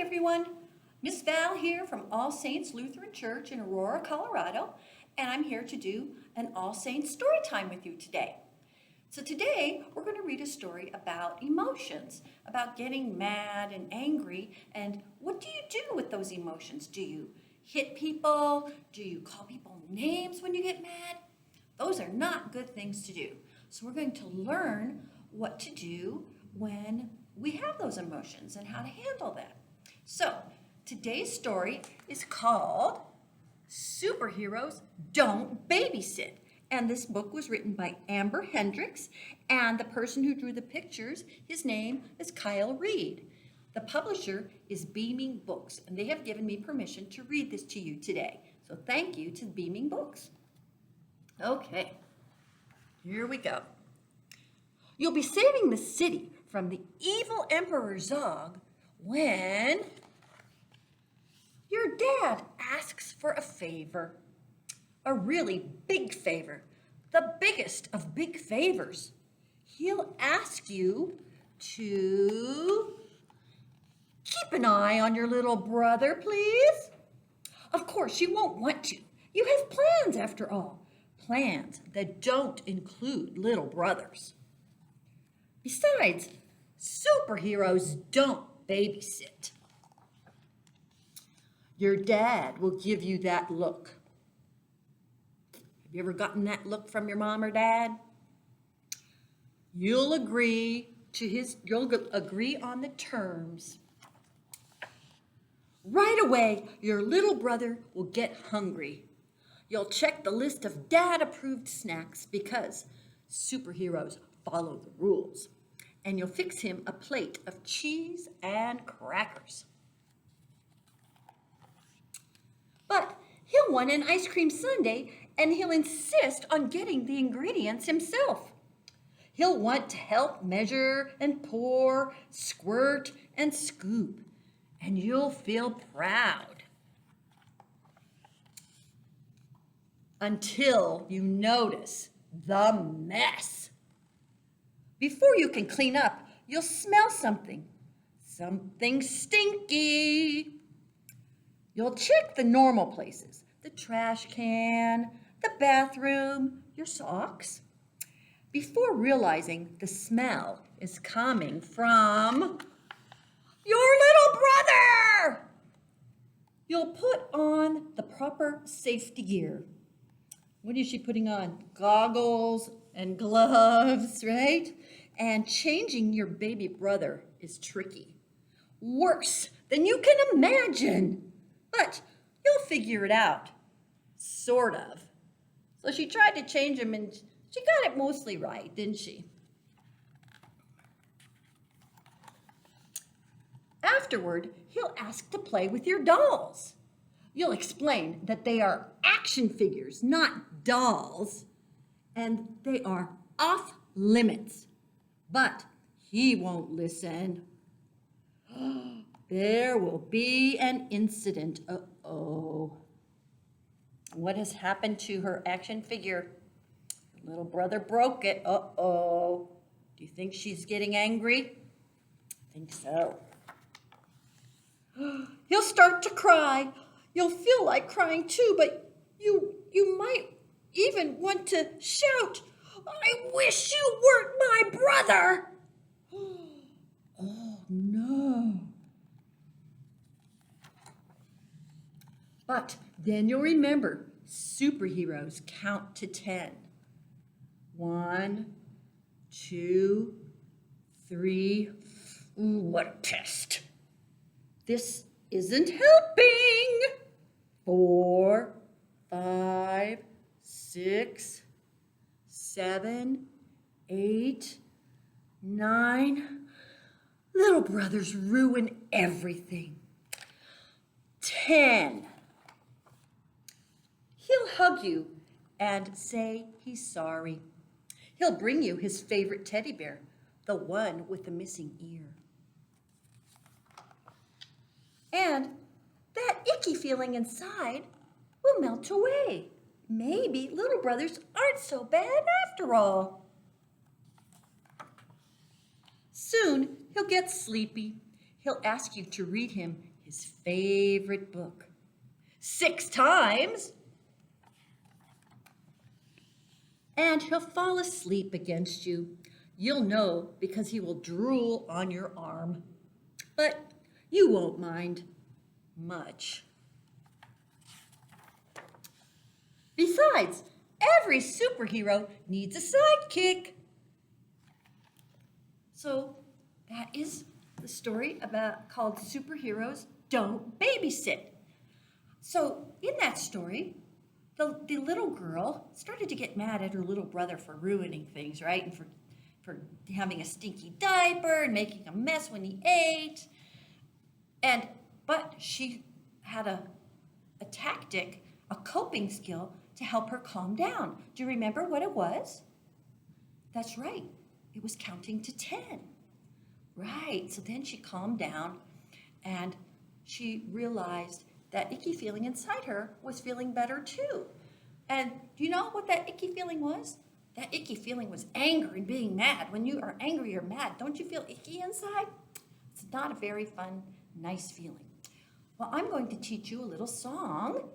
everyone. Miss Val here from All Saints Lutheran Church in Aurora, Colorado, and I'm here to do an All Saints story time with you today. So today we're going to read a story about emotions, about getting mad and angry, and what do you do with those emotions? Do you hit people? Do you call people names when you get mad? Those are not good things to do. So we're going to learn what to do when we have those emotions and how to handle them. So today's story is called Superheroes Don't Babysit. And this book was written by Amber Hendricks, and the person who drew the pictures, his name is Kyle Reed. The publisher is Beaming Books, and they have given me permission to read this to you today. So thank you to Beaming Books. Okay, here we go. You'll be saving the city from the evil Emperor Zog when your dad asks for a favor. A really big favor, the biggest of big favors. He'll ask you to keep an eye on your little brother, please. Of course, you won't want to. You have plans, after all. Plans that don't include little brothers. Besides, superheroes don't babysit. Your dad will give you that look. Have you ever gotten that look from your mom or dad? You'll agree on the terms. Right away, your little brother will get hungry. You'll check the list of dad-approved snacks because superheroes follow the rules. And you'll fix him a plate of cheese and crackers. But he'll want an ice cream sundae, and he'll insist on getting the ingredients himself. He'll want to help measure and pour, squirt and scoop, and you'll feel proud. Until you notice the mess. Before you can clean up, you'll smell something stinky. You'll check the normal places, the trash can, the bathroom, your socks, before realizing the smell is coming from your little brother. You'll put on the proper safety gear. What is she putting on? Goggles and gloves, right? And changing your baby brother is tricky. Worse than you can imagine. But you'll figure it out. Sort of. So she tried to change him, and she got it mostly right, didn't she? Afterward, he'll ask to play with your dolls. You'll explain that they are action figures, not dolls, and they are off limits. But he won't listen. There will be an incident. Uh-oh. What has happened to her action figure? Her little brother broke it. Uh-oh. Do you think she's getting angry? I think so. He'll start to cry. You'll feel like crying too, but you might even want to shout, "I wish you weren't my brother!" Oh, no. But then you'll remember, superheroes count to 10. 1, 2, 3. Ooh, what a test. This isn't helping. 4, 5, 6, 7, 8, 9. Little brothers ruin everything. 10. He'll hug you and say he's sorry. He'll bring you his favorite teddy bear, the one with the missing ear. And that icky feeling inside will melt away. Maybe little brothers aren't so bad after all. Soon he'll get sleepy. He'll ask you to read him his favorite book. 6 times, and he'll fall asleep against you. You'll know because he will drool on your arm, but you won't mind much. Besides, every superhero needs a sidekick. So that is the story called Superheroes Don't Babysit. So in that story, the little girl started to get mad at her little brother for ruining things, right? And for having a stinky diaper and making a mess when he ate. But she had a tactic, a coping skill to help her calm down. Do you remember what it was? That's right. It was counting to 10. Right. So then she calmed down and she realized that icky feeling inside her was feeling better too. And do you know what that icky feeling was? That icky feeling was anger and being mad. When you are angry or mad, don't you feel icky inside? It's not a very fun, nice feeling. Well, I'm going to teach you a little song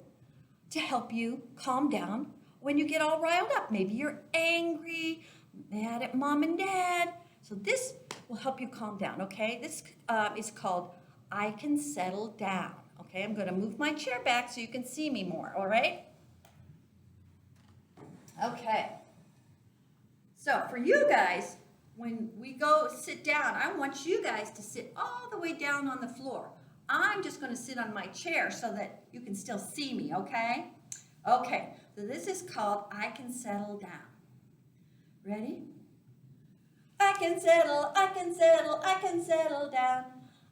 to help you calm down when you get all riled up. Maybe you're angry, mad at mom and dad. So this will help you calm down, okay? This is called I Can Settle Down, okay? I'm going to move my chair back so you can see me more, all right? Okay. So for you guys, when we go sit down, I want you guys to sit all the way down on the floor. I'm just going to sit on my chair so that you can still see me, okay? Okay, so this is called I Can Settle Down. Ready? I can settle, I can settle, I can settle down.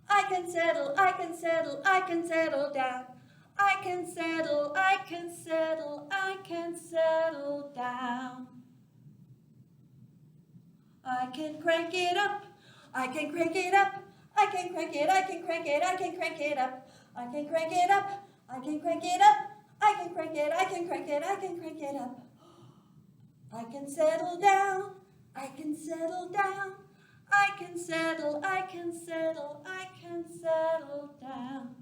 I can settle, I can settle, I can settle down. I can settle, I can settle, I can settle down. I can crank it up, I can crank it up, I can crank it, I can crank it, I can crank it up. I can crank it up, I can crank it up, I can crank it, I can crank it, I can crank it up. I can settle down, I can settle down. I can settle, I can settle, I can settle down.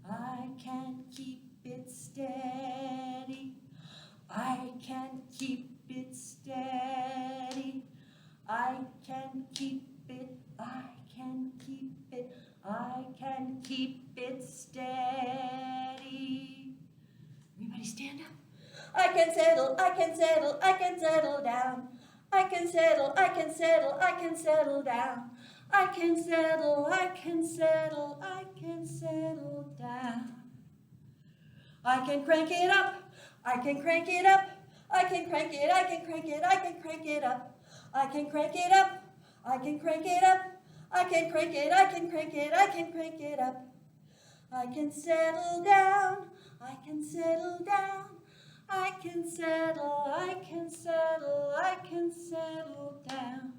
I can keep it steady. I can keep it steady. I can keep it, I can keep it, I can keep it steady. Everybody stand up. I can settle, I can settle, I can settle down. I can settle, I can settle, I can settle down. I can settle, I can settle, I can settle down. I can crank it up, I can crank it up, I can crank it, I can crank it, I can crank it up. I can crank it up, I can crank it up, I can crank it, I can crank it, I can crank it up. I can settle down, I can settle down. I can settle, I can settle, I can settle down.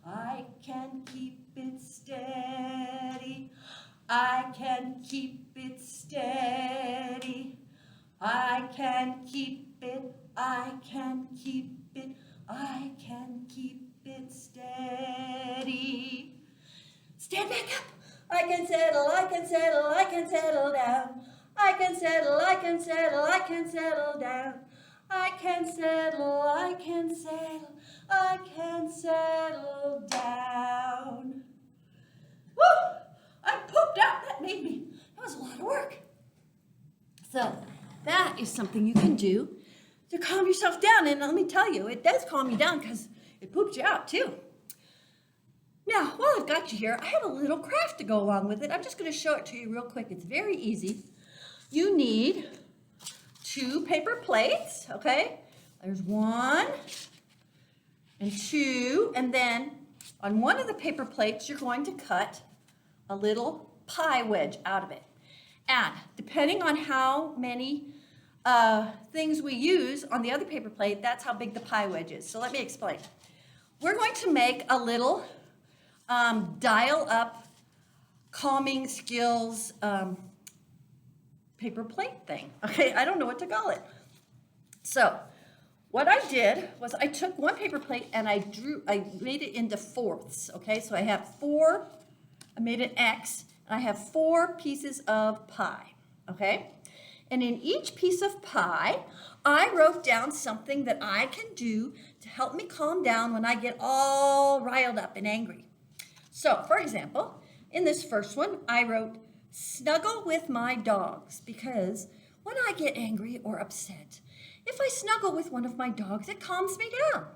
I can keep it steady. I can keep it steady. I can keep it, I can keep it, I can keep it steady. Stand back up. I can settle, I can settle, I can settle down. I can settle, I can settle, I can settle down. I can settle, I can settle, I can settle down. Woo! I'm pooped out. That was a lot of work. So that is something you can do to calm yourself down. And let me tell you, it does calm you down because it poops you out too. Now, while I've got you here, I have a little craft to go along with it. I'm just going to show it to you real quick. It's very easy. You need 2 paper plates, okay? There's 1 and 2, and then on one of the paper plates, you're going to cut a little pie wedge out of it. And depending on how many things we use on the other paper plate, that's how big the pie wedge is. So let me explain. We're going to make a little dial-up calming skills paper plate thing. Okay, I don't know what to call it. So what I did was I took one paper plate and I made it into fourths. Okay, so I have 4, I made an X, I have 4 pieces of pie, okay? And in each piece of pie, I wrote down something that I can do to help me calm down when I get all riled up and angry. So, for example, in this first one, I wrote, snuggle with my dogs, because when I get angry or upset, if I snuggle with one of my dogs, it calms me down.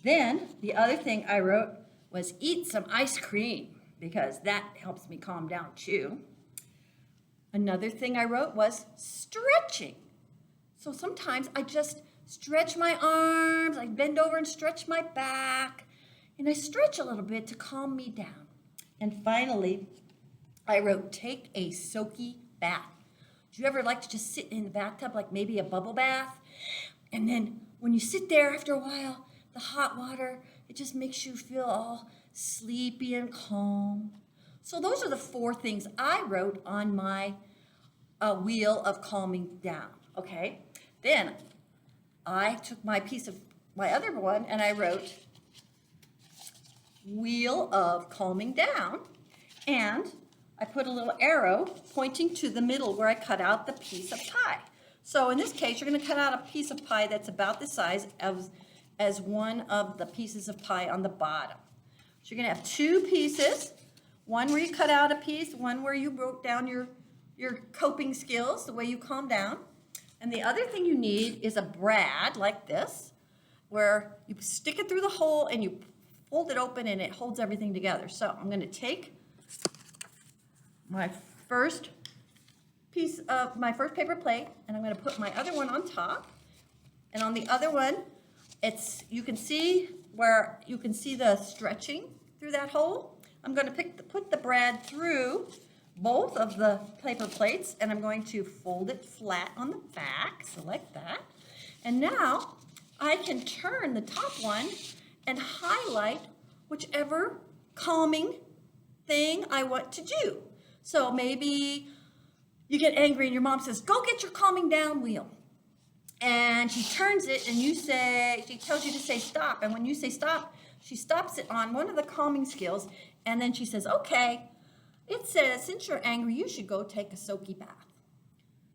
Then, the other thing I wrote was eat some ice cream, because that helps me calm down too. Another thing I wrote was stretching. So sometimes I just stretch my arms, I bend over and stretch my back, and I stretch a little bit to calm me down. And finally, I wrote take a soaky bath. Do you ever like to just sit in the bathtub, like maybe a bubble bath? And then when you sit there after a while, the hot water, it just makes you feel all sleepy and calm. So those are the 4 things I wrote on my wheel of calming down, okay? Then I took my other one and I wrote wheel of calming down, and I put a little arrow pointing to the middle where I cut out the piece of pie. So in this case, you're going to cut out a piece of pie that's about the size as one of the pieces of pie on the bottom. So you're going to have 2 pieces, one where you cut out a piece, one where you wrote down your coping skills, the way you calm down. And the other thing you need is a brad like this, where you stick it through the hole and you fold it open and it holds everything together. So I'm going to take my first paper plate, and I'm going to put my other one on top. And on the other one, you can see the stretching through that hole. I'm going to put the brad through both of the paper plates, and I'm going to fold it flat on the back, so like that. And now I can turn the top one and highlight whichever calming thing I want to do. So maybe you get angry and your mom says, go get your calming down wheel. And she turns it and she tells you to say stop. And when you say stop, she stops it on one of the calming skills. And then she says, okay, it says, since you're angry, you should go take a soaky bath.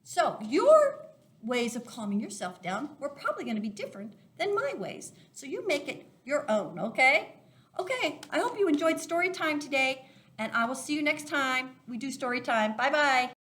So your ways of calming yourself down were probably going to be different than my ways. So you make it your own, okay? Okay, I hope you enjoyed story time today, and I will see you next time we do story time. Bye-bye.